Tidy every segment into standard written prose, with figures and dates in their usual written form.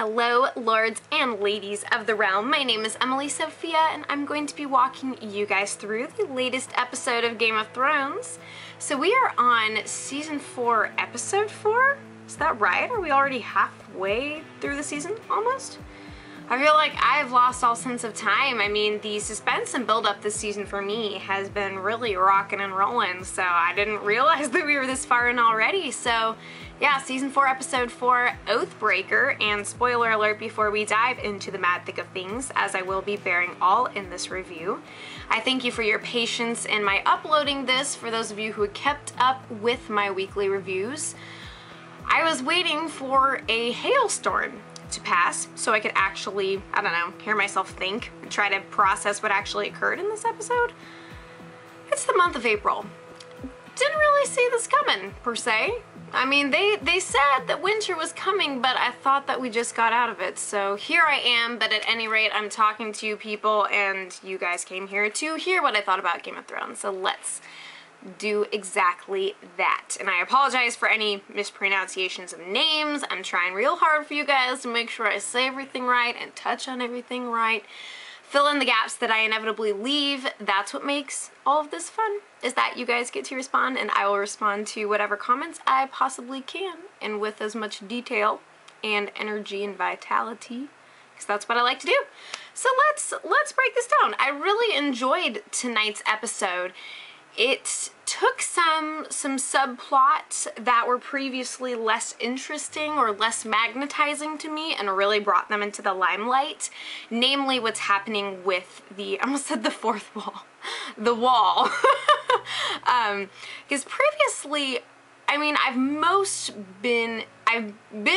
Hello, lords and ladies of the realm. My name is Emily Sophia, and I'm going to be walking you guys through the latest episode of Game of Thrones. So we are on Season 4, Episode 4? Is that right? Are we already halfway through the season, almost? I feel like I've lost all sense of time. I mean, the suspense and build-up this season for me has been really rocking and rolling, so I didn't realize that we were this far in already. So yeah, Season 4, Episode 4, Oathbreaker, and spoiler alert before we dive into the mad thick of things, as I will be bearing all in this review. I thank you for your patience in my uploading this, for those of you who kept up with my weekly reviews. I was waiting for a hailstorm to pass so I could actually, I don't know, hear myself think and try to process what actually occurred in this episode. It's the month of April. Didn't really see this coming, per se. I mean, they said that winter was coming, but I thought that we just got out of it. So here I am, but at any rate, I'm talking to you people, and you guys came here to hear what I thought about Game of Thrones. So let's do exactly that. And I apologize for any mispronunciations of names. I'm trying real hard for you guys to make sure I say everything right and touch on everything right. Fill in the gaps that I inevitably leave. That's what makes all of this fun, is that you guys get to respond, and I will respond to whatever comments I possibly can, and with as much detail and energy and vitality, because that's what I like to do. So let's break this down. I really enjoyed tonight's episode. It took some subplots that were previously less interesting or less magnetizing to me and really brought them into the limelight. Namely, what's happening with the, I almost said the fourth wall, the wall. Because previously, I mean, I've been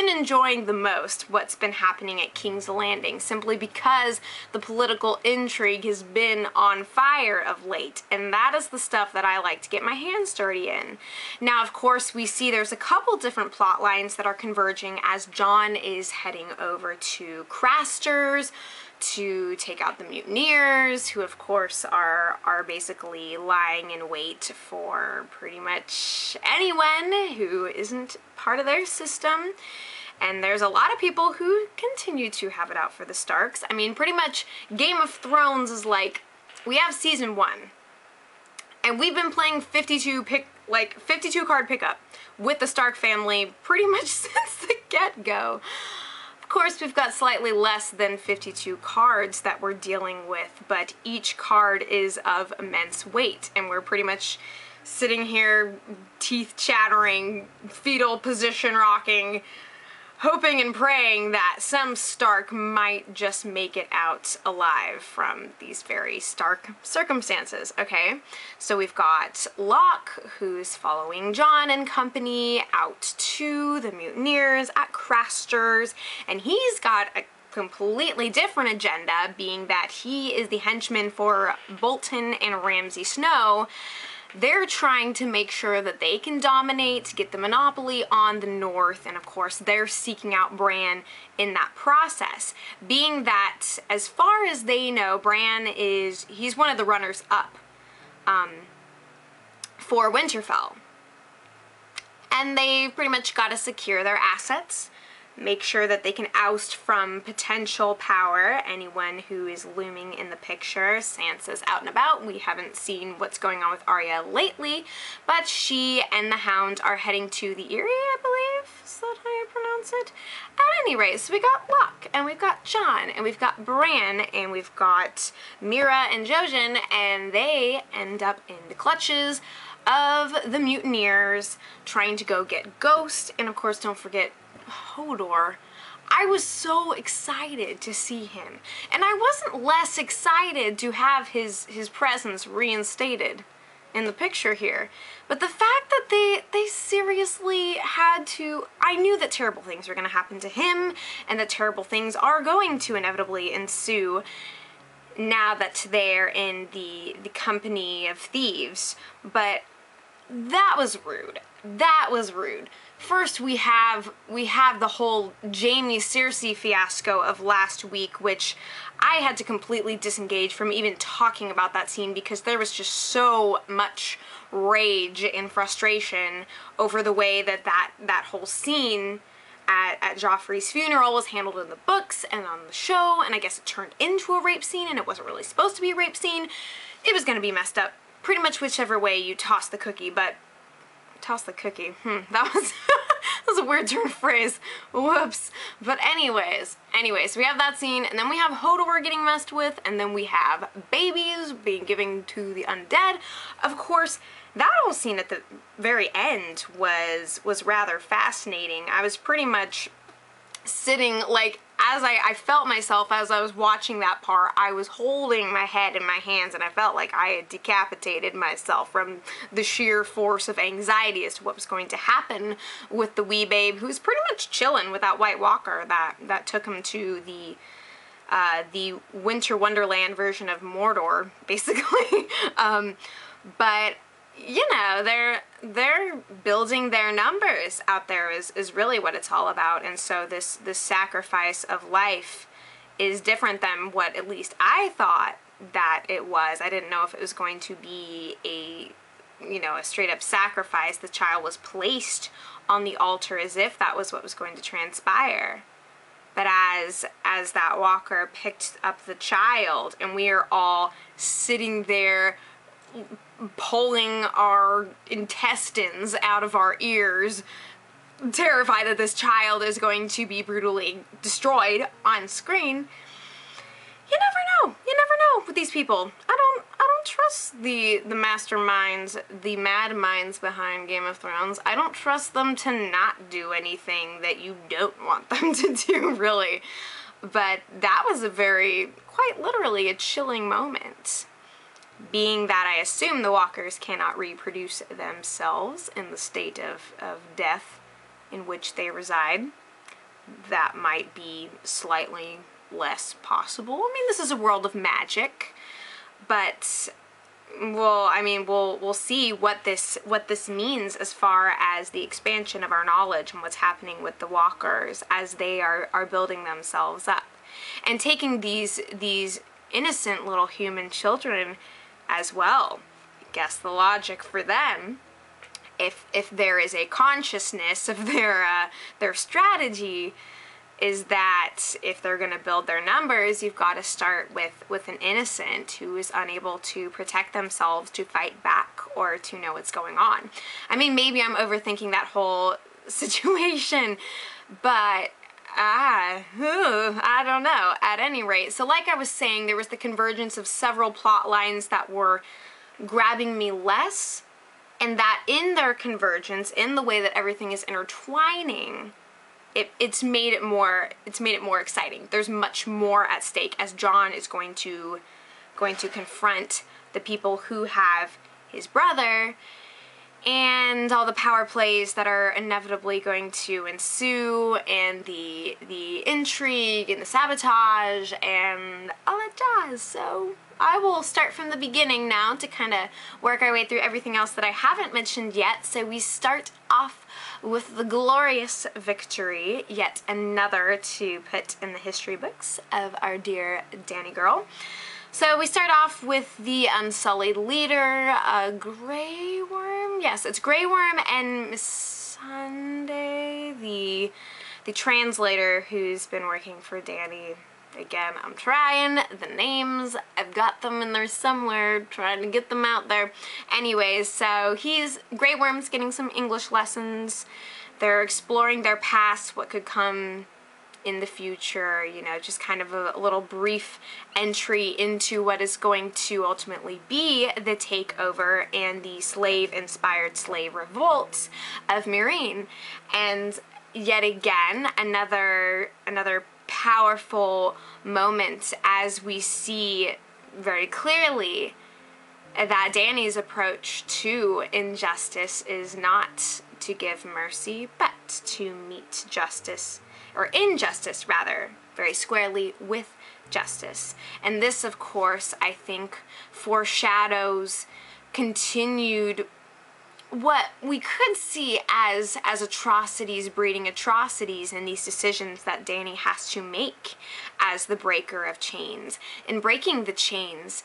enjoying the most what's been happening at King's Landing, simply because the political intrigue has been on fire of late, and that is the stuff that I like to get my hands dirty in. Now, of course, we see there's a couple different plot lines that are converging as Jon is heading over to Craster's to take out the mutineers, who of course are basically lying in wait for pretty much anyone who isn't part of their system. And there's a lot of people who continue to have it out for the Starks. I mean, pretty much Game of Thrones is like, we have Season 1, and we've been playing 52 card pickup with the Stark family pretty much since the get-go. Of course, we've got slightly less than 52 cards that we're dealing with, but each card is of immense weight, and we're pretty much sitting here, teeth chattering, fetal position rocking, hoping and praying that some Stark might just make it out alive from these very stark circumstances, okay? So we've got Locke, who's following Jon and company out to the mutineers at Craster's, and he's got a completely different agenda, being that he is the henchman for Bolton and Ramsay Snow. They're trying to make sure that they can dominate, get the monopoly on the north, and of course they're seeking out Brienne in that process. Being that, as far as they know, he's one of the runners up for Winterfell. And they've pretty much got to secure their assets, make sure that they can oust from potential power anyone who is looming in the picture. Sansa's out and about. We haven't seen what's going on with Arya lately, but she and the Hound are heading to the Eyrie, I believe. Is that how you pronounce it? At any rate, so we got Locke, and we've got Jon, and we've got Brienne, and we've got Mira and Jojen, and they end up in the clutches of the mutineers trying to go get Ghost, and of course don't forget Hodor. I was so excited to see him, and I wasn't less excited to have his presence reinstated in the picture here. But the fact that they seriously had to, I knew that terrible things were going to happen to him, and that terrible things are going to inevitably ensue now that they're in the company of thieves, but that was rude. That was rude. First, we have the whole Jaime Cersei fiasco of last week, which I had to completely disengage from even talking about that scene because there was just so much rage and frustration over the way that whole scene at Joffrey's funeral was handled in the books and on the show, and I guess it turned into a rape scene, and it wasn't really supposed to be a rape scene. It was going to be messed up pretty much whichever way you toss the cookie, but toss the cookie, that was that was a weird turn of phrase, whoops. But anyways, we have that scene, and then we have Hodor getting messed with, and then we have babies being given to the undead. Of course, that whole scene at the very end was rather fascinating. I was pretty much sitting, like, as I felt myself as I was watching that part, I was holding my head in my hands, and I felt like I had decapitated myself from the sheer force of anxiety as to what was going to happen with the wee babe, who's pretty much chilling with that White Walker that took him to the Winter Wonderland version of Mordor, basically. But you know, they're building their numbers out there is really what it's all about. And so this sacrifice of life is different than what at least I thought that it was. I didn't know if it was going to be a straight up sacrifice. The child was placed on the altar as if that was what was going to transpire. But as that walker picked up the child, and we are all sitting there pulling our intestines out of our ears, terrified that this child is going to be brutally destroyed on screen. You never know with these people. I don't trust the masterminds, the mad minds behind Game of Thrones. I don't trust them to not do anything that you don't want them to do, really. But that was quite literally a chilling moment. Being that I assume the walkers cannot reproduce themselves in the state of death in which they reside, that might be slightly less possible. I mean, this is a world of magic, but we'll see what this means as far as the expansion of our knowledge and what's happening with the walkers as they are building themselves up and taking these innocent little human children as well. I guess the logic for them, if there is a consciousness of their strategy, is that if they're going to build their numbers, you've got to start with an innocent who is unable to protect themselves, to fight back, or to know what's going on. I mean, maybe I'm overthinking that whole situation, but I don't know. At any rate, so like I was saying, there was the convergence of several plot lines that were grabbing me less, and that in their convergence, in the way that everything is intertwining, it's made it more exciting. There's much more at stake as Jon is going to confront the people who have his brother, and all the power plays that are inevitably going to ensue, and the intrigue and the sabotage and all that jazz. So I will start from the beginning now to kind of work our way through everything else that I haven't mentioned yet. So we start off with the glorious victory, yet another to put in the history books of our dear Dany girl. So we start off with the Unsullied leader, Grey Worm. Yes, it's Grey Worm and Missandei, the translator who's been working for Dany. Again, I'm trying the names. I've got them in there somewhere, trying to get them out there. Anyways, so Grey Worm's getting some English lessons. They're exploring their past, what could come in the future, just kind of a little brief entry into what is going to ultimately be the takeover and the slave-inspired slave revolt of Meereen. And yet again, another powerful moment as we see very clearly that Dany's approach to injustice is not to give mercy, but to meet justice, or injustice rather, very squarely with justice. And this, of course, I think foreshadows continued what we could see as atrocities breeding atrocities in these decisions that Dany has to make as the breaker of chains. In breaking the chains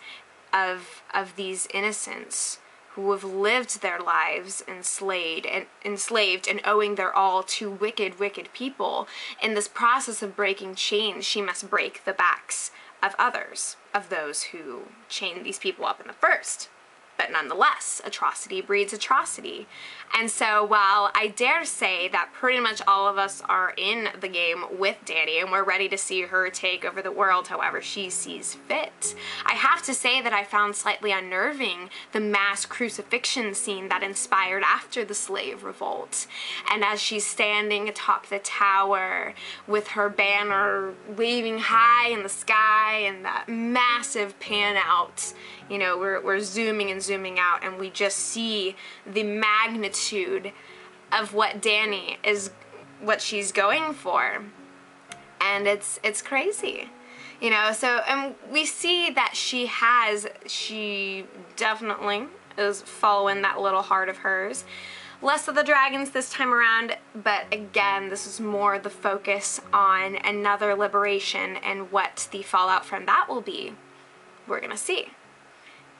of these innocents who have lived their lives enslaved and owing their all to wicked, wicked people. In this process of breaking chains, she must break the backs of others, of those who chained these people up in the first. But nonetheless, atrocity breeds atrocity. And so while I dare say that pretty much all of us are in the game with Dany and we're ready to see her take over the world however she sees fit, I have to say that I found slightly unnerving the mass crucifixion scene that inspired after the slave revolt. And as she's standing atop the tower with her banner waving high in the sky and that massive pan out, you know, we're zooming and zooming out and we just see the magnitude of what Dany is, what she's going for. And it's crazy, you know. So, and we see that she definitely is following that little heart of hers. Less of the dragons this time around, but again, this is more the focus on another liberation and what the fallout from that will be. We're gonna see.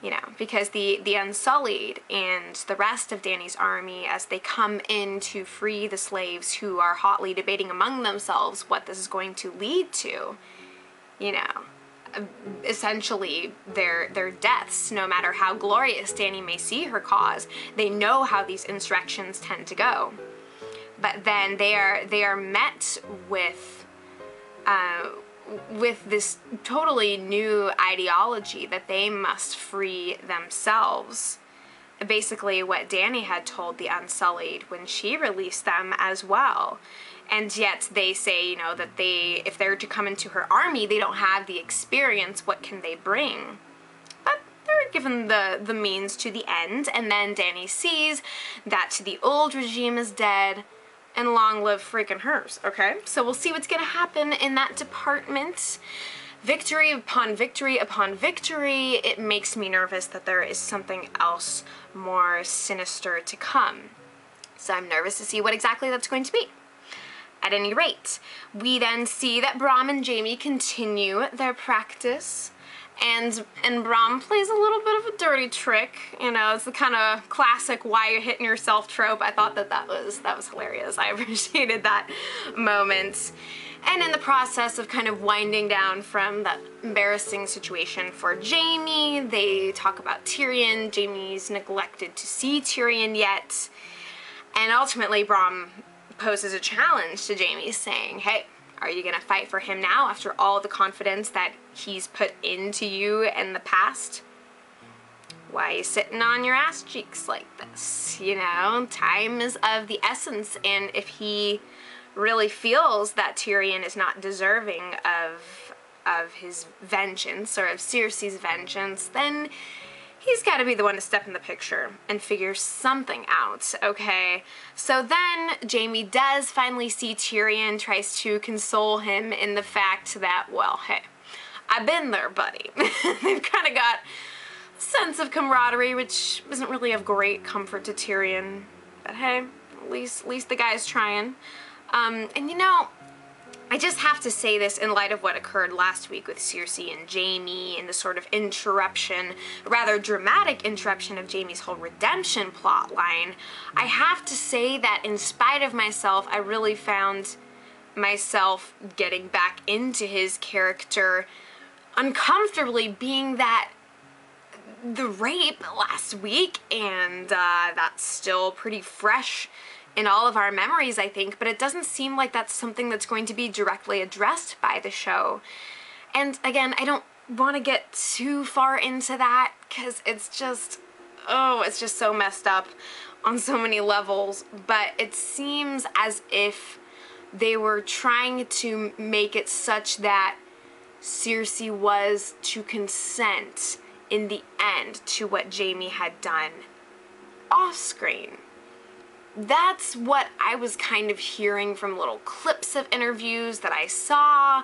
You know, because the Unsullied and the rest of Dany's army, as they come in to free the slaves who are hotly debating among themselves what this is going to lead to, you know, essentially their deaths, no matter how glorious Dany may see her cause, they know how these insurrections tend to go. But then they are met with this totally new ideology that they must free themselves. Basically what Dany had told the Unsullied when she released them as well. And yet they say, you know, that if they're to come into her army, they don't have the experience, what can they bring? But they're given the means to the end, and then Dany sees that the old regime is dead, and long live freaking hers, okay? So we'll see what's gonna happen in that department. Victory upon victory upon victory. It makes me nervous that there is something else more sinister to come. So I'm nervous to see what exactly that's going to be. At any rate, we then see that Bronn and Jaime continue their practice. And Bronn plays a little bit of a dirty trick, you know. It's the kind of classic "why you're hitting yourself" trope. I thought that was hilarious. I appreciated that moment. And in the process of kind of winding down from that embarrassing situation for Jaime, they talk about Tyrion. Jaime's neglected to see Tyrion yet, and ultimately Bronn poses a challenge to Jaime, saying, "Hey, are you gonna fight for him now after all the confidence that he's put into you in the past? Why are you sitting on your ass cheeks like this? You know, time is of the essence, and if he really feels that Tyrion is not deserving of his vengeance or of Cersei's vengeance, then he's got to be the one to step in the picture and figure something out, okay?" So then Jaime does finally see Tyrion, tries to console him in the fact that, well, hey, I've been there, buddy. They've kind of got a sense of camaraderie, which isn't really of great comfort to Tyrion. But hey, at least the guy's trying. And you know, I just have to say this in light of what occurred last week with Cersei and Jaime and the sort of interruption, rather dramatic interruption of Jaime's whole redemption plot line. I have to say that in spite of myself, I really found myself getting back into his character uncomfortably, being that the rape last week, and that's still pretty fresh in all of our memories, I think, but it doesn't seem like that's something that's going to be directly addressed by the show. And again, I don't want to get too far into that, because it's just so messed up on so many levels, but it seems as if they were trying to make it such that Cersei was to consent in the end to what Jaime had done off screen. That's what I was kind of hearing from little clips of interviews that I saw.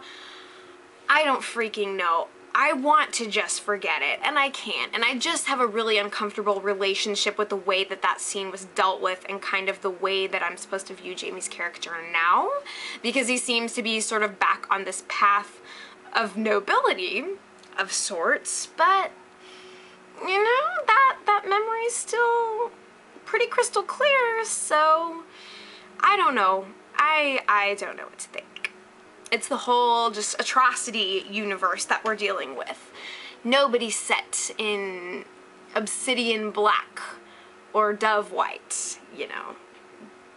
I don't freaking know. I want to just forget it, and I can't. And I just have a really uncomfortable relationship with the way that that scene was dealt with and kind of the way that I'm supposed to view Jaime's character now, because he seems to be sort of back on this path of nobility of sorts, but you know, that memory's still pretty crystal clear, so I don't know. I don't know what to think. It's the whole just atrocity universe that we're dealing with. Nobody's set in obsidian black or dove white, you know.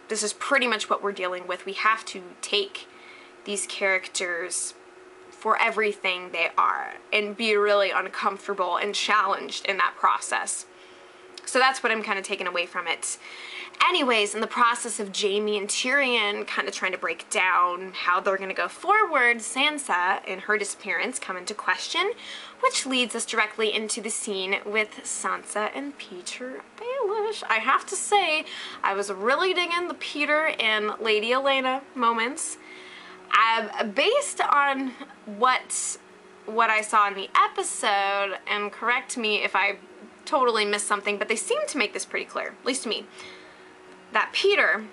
This is pretty much what we're dealing with. We have to take these characters for everything they are and be really uncomfortable and challenged in that process. So that's what I'm kind of taking away from it. Anyways, in the process of Jaime and Tyrion kind of trying to break down how they're going to go forward, Sansa and her disappearance come into question, which leads us directly into the scene with Sansa and Petyr Baelish. I have to say, I was really digging the Petyr and Lady Olenna moments. Based on what I saw in the episode, and correct me if I totally missed something, but they seem to make this pretty clear, at least to me, that Petyr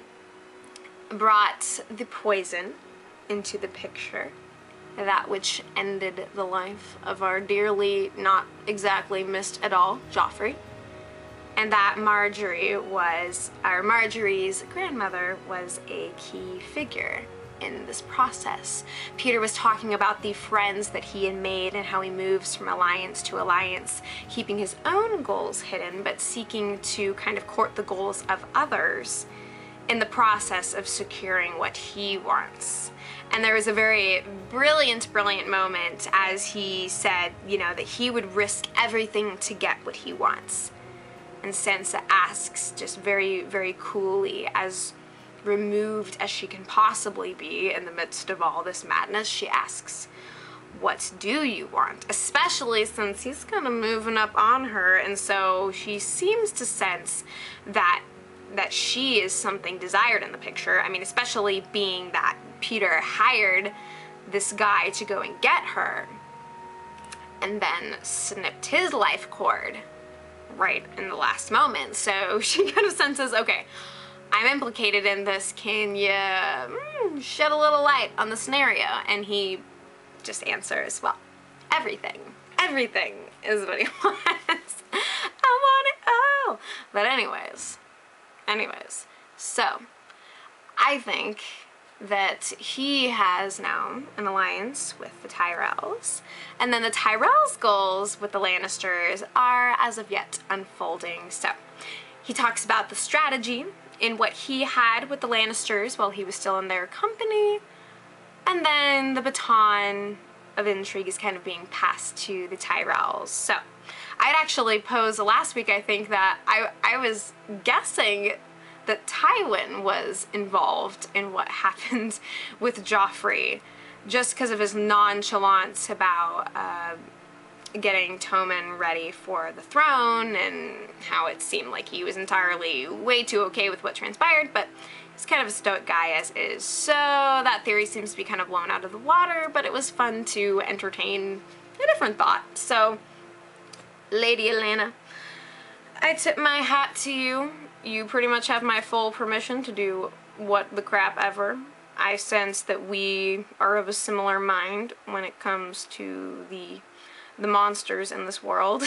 brought the poison into the picture, that which ended the life of our dearly, not exactly missed at all, Joffrey, and that Marjorie's grandmother was a key figure in this process. Petyr was talking about the friends that he had made and how he moves from alliance to alliance, keeping his own goals hidden, but seeking to kind of court the goals of others in the process of securing what he wants. And there was a very brilliant moment as he said, you know, that he would risk everything to get what he wants. And Sansa asks just very, very coolly, as removed as she can possibly be in the midst of all this madness, she asks, what do you want? Especially since he's kind of moving up on her, and so she seems to sense that she is something desired in the picture. I mean, especially being that Petyr hired this guy to go and get her and then snipped his life cord right in the last moment. So she kind of senses, okay, I'm implicated in this. Can you shed a little light on the scenario? And he just answers, well, everything is what he wants. I want it all. But anyways, so I think that he has now an alliance with the Tyrells, and then the Tyrells' goals with the Lannisters are as of yet unfolding. So he talks about the strategy in what he had with the Lannisters while he was still in their company, and then the baton of intrigue is kind of being passed to the Tyrells. So I'd actually posed last week, I think, that I was guessing that Tywin was involved in what happened with Joffrey, just because of his nonchalance about getting Tommen ready for the throne, and how it seemed like he was entirely way too okay with what transpired, but he's kind of a stoic guy as is, so that theory seems to be kind of blown out of the water, but it was fun to entertain a different thought. So, Lady Olenna, I tip my hat to you. You pretty much have my full permission to do what the crap ever. I sense that we are of a similar mind when it comes to the monsters in this world.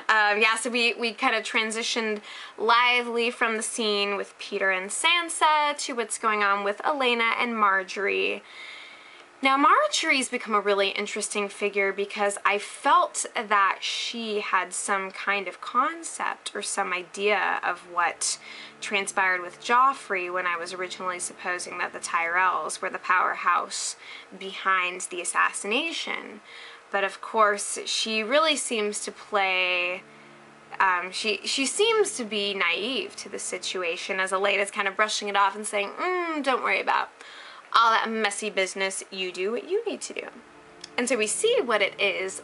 Yeah, so we kind of transitioned lively from the scene with Petyr and Sansa to what's going on with Olenna and Marjorie. Now, Marjorie's become a really interesting figure because I felt that she had some kind of concept or some idea of what transpired with Joffrey when I was originally supposing that the Tyrells were the powerhouse behind the assassination. But of course, she really seems to play, she seems to be naive to the situation, as Olenna's kind of brushing it off and saying, don't worry about all that messy business, you do what you need to do. And so we see what it is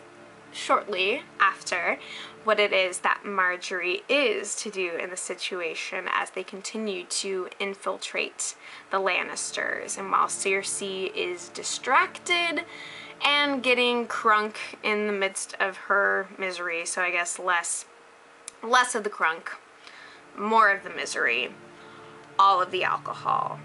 shortly after, what it is that Marjorie is to do in the situation as they continue to infiltrate the Lannisters. And while Cersei is distracted and getting crunk in the midst of her misery, so I guess less of the crunk, more of the misery, all of the alcohol.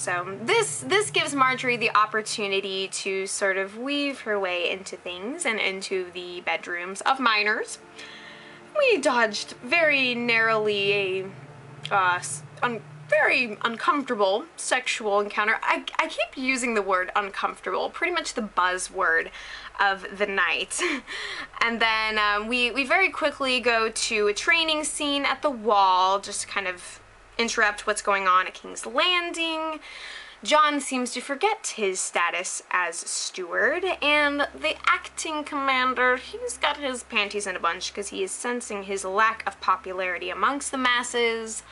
So this gives Marjorie the opportunity to sort of weave her way into things and into the bedrooms of minors. We dodged very narrowly a very uncomfortable sexual encounter. I keep using the word uncomfortable, pretty much the buzzword of the night. And then we very quickly go to a training scene at the wall, just to kind of interrupt what's going on at King's Landing. Jon seems to forget his status as steward, and the acting commander, he's got his panties in a bunch because he is sensing his lack of popularity amongst the masses.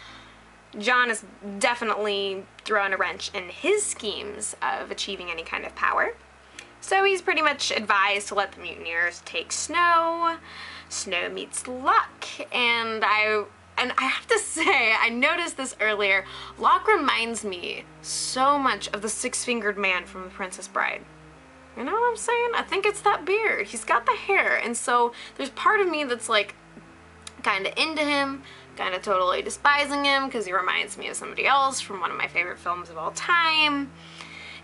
Jon is definitely throwing a wrench in his schemes of achieving any kind of power. So he's pretty much advised to let the mutineers take Snow. Snow meets Luck, and I have to say, I noticed this earlier, Luck reminds me so much of the six-fingered man from The Princess Bride. You know what I'm saying? I think it's that beard. He's got the hair, and so there's part of me that's like kind of into him, kind of totally despising him because he reminds me of somebody else from one of my favorite films of all time.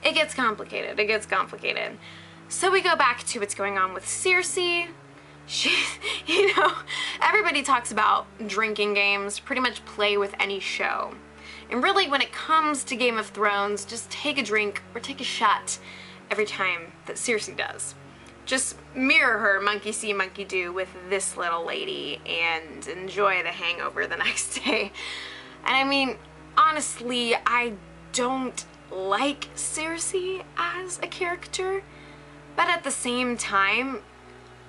It gets complicated. It gets complicated. So we go back to what's going on with Cersei. She, you know, everybody talks about drinking games, pretty much play with any show. And really, when it comes to Game of Thrones, just take a drink or take a shot every time that Cersei does. Just mirror her monkey see, monkey do with this little lady and enjoy the hangover the next day. And I mean, honestly, I don't like Cersei as a character, but at the same time,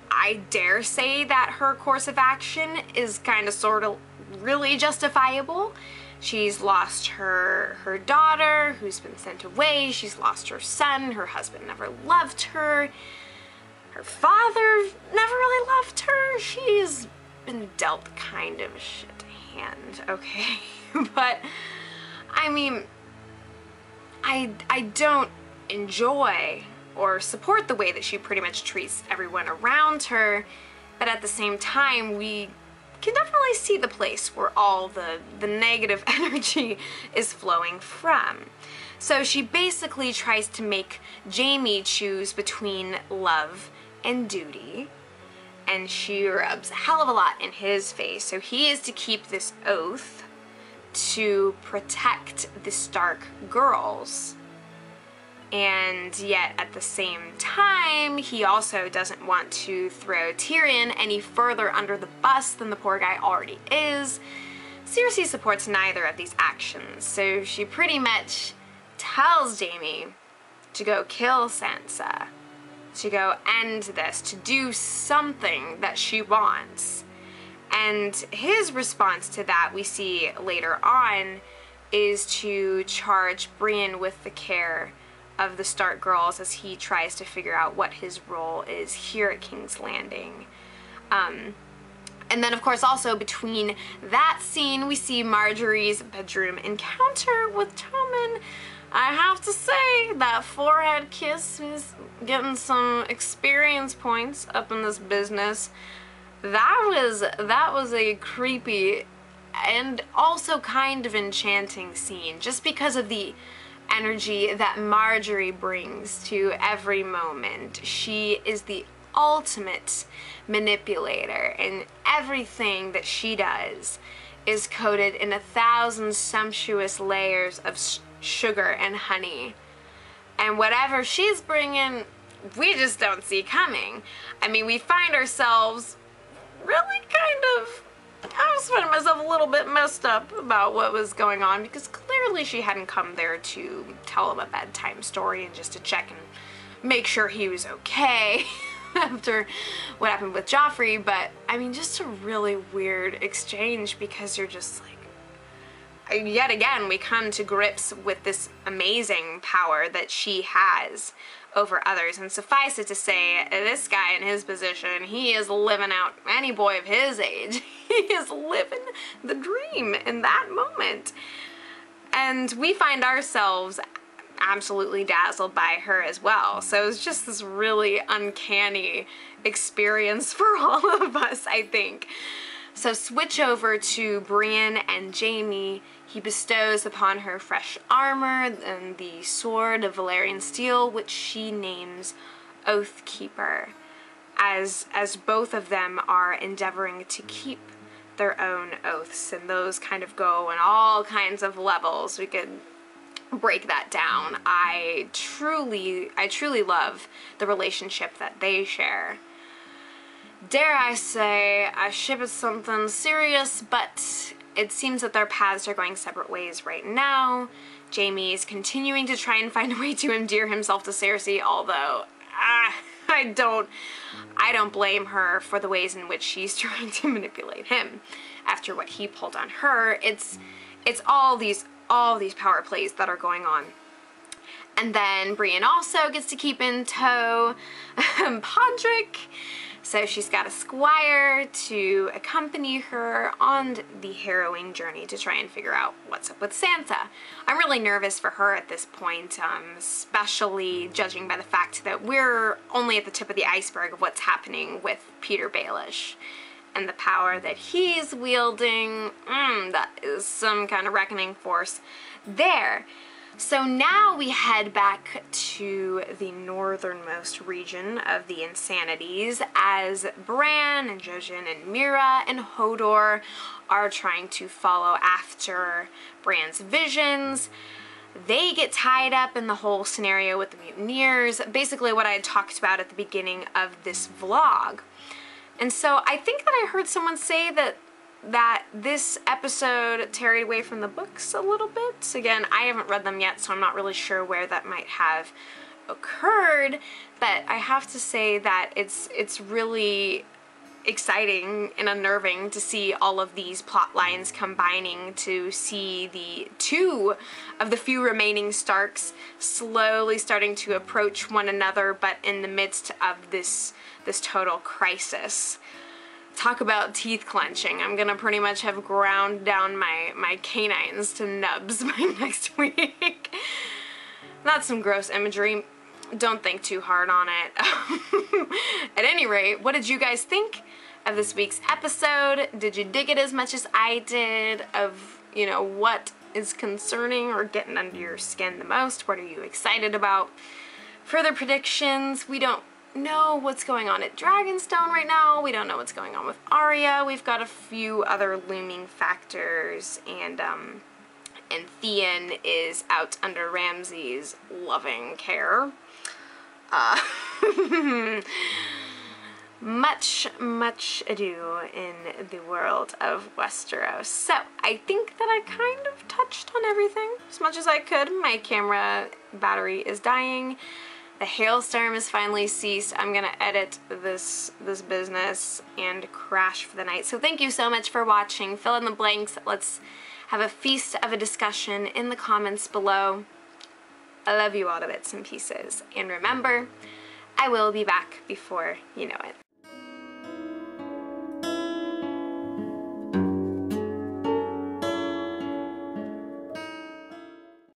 I dare say that her course of action is kind of sort of really justifiable. She's lost her daughter, who's been sent away. She's lost her son. Her husband never loved her. Her father never really loved her. She's been dealt kind of a shit hand, okay? But, I mean, I don't enjoy or support the way that she pretty much treats everyone around her, but at the same time, we can definitely see the place where all the negative energy is flowing from. So she basically tries to make Jaime choose between love and duty, and she rubs a hell of a lot in his face. So he is to keep this oath to protect the Stark girls, and yet at the same time he also doesn't want to throw Tyrion any further under the bus than the poor guy already is. Cersei supports neither of these actions, so she pretty much tells Jaime to go kill Sansa, to go end this, to do something that she wants. And his response to that, we see later on, is to charge Brienne with the care of the Stark girls as he tries to figure out what his role is here at King's Landing. And then, of course, also between that scene, we see Marjorie's bedroom encounter with Tommen. I have to say, that forehead kiss is getting some experience points up in this business. That was a creepy and also kind of enchanting scene, just because of the energy that Marjorie brings to every moment. She is the ultimate manipulator, and everything that she does is coated in 1,000 sumptuous layers of sugar and honey. And whatever she's bringing, we just don't see coming. I mean, we find ourselves really kind of, I was finding myself a little bit messed up about what was going on, because clearly she hadn't come there to tell him a bedtime story and just to check and make sure he was okay after what happened with Joffrey. But I mean, just a really weird exchange, because you're just like, yet again, we come to grips with this amazing power that she has over others. And suffice it to say, this guy in his position, he is living out, any boy of his age, he is living the dream in that moment. And we find ourselves absolutely dazzled by her as well. So it's just this really uncanny experience for all of us, I think. So switch over to Brienne and Jaime. He bestows upon her fresh armor and the sword of Valyrian steel, which she names Oathkeeper, as both of them are endeavoring to keep their own oaths, and those kind of go in all kinds of levels. We could break that down. I truly love the relationship that they share. Dare I say, I ship it something serious, but it seems that their paths are going separate ways right now. Jaime is continuing to try and find a way to endear himself to Cersei, although I don't blame her for the ways in which she's trying to manipulate him. After what he pulled on her, it's all these power plays that are going on. And then Brienne also gets to keep in tow Podrick. So she's got a squire to accompany her on the harrowing journey to try and figure out what's up with Sansa. I'm really nervous for her at this point, especially judging by the fact that we're only at the tip of the iceberg of what's happening with Petyr Baelish. And the power that he's wielding, that is some kind of reckoning force there. So now we head back to the northernmost region of the Insanities as Bran and Jojen and Mira and Hodor are trying to follow after Bran's visions. They get tied up in the whole scenario with the mutineers, basically what I had talked about at the beginning of this vlog. And so I think that I heard someone say that this episode tarried away from the books a little bit. Again, I haven't read them yet, so I'm not really sure where that might have occurred, but I have to say that it's really exciting and unnerving to see all of these plot lines combining, to see the two of the few remaining Starks slowly starting to approach one another, but in the midst of this total crisis. Talk about teeth clenching. I'm gonna pretty much have ground down my canines to nubs by next week. That's some gross imagery. Don't think too hard on it. At any rate, what did you guys think of this week's episode? Did you dig it as much as I did? Of, you know, what is concerning or getting under your skin the most? What are you excited about? Further predictions? We don't know what's going on at Dragonstone right now. We don't know what's going on with Arya. We've got a few other looming factors, and Theon is out under Ramsay's loving care. Much ado in the world of Westeros. So I think that I kind of touched on everything as much as I could. My camera battery is dying. The hailstorm has finally ceased. I'm gonna edit this business and crash for the night. So thank you so much for watching. Fill in the blanks. Let's have a feast of a discussion in the comments below. I love you all to bits and pieces. And remember, I will be back before you know it.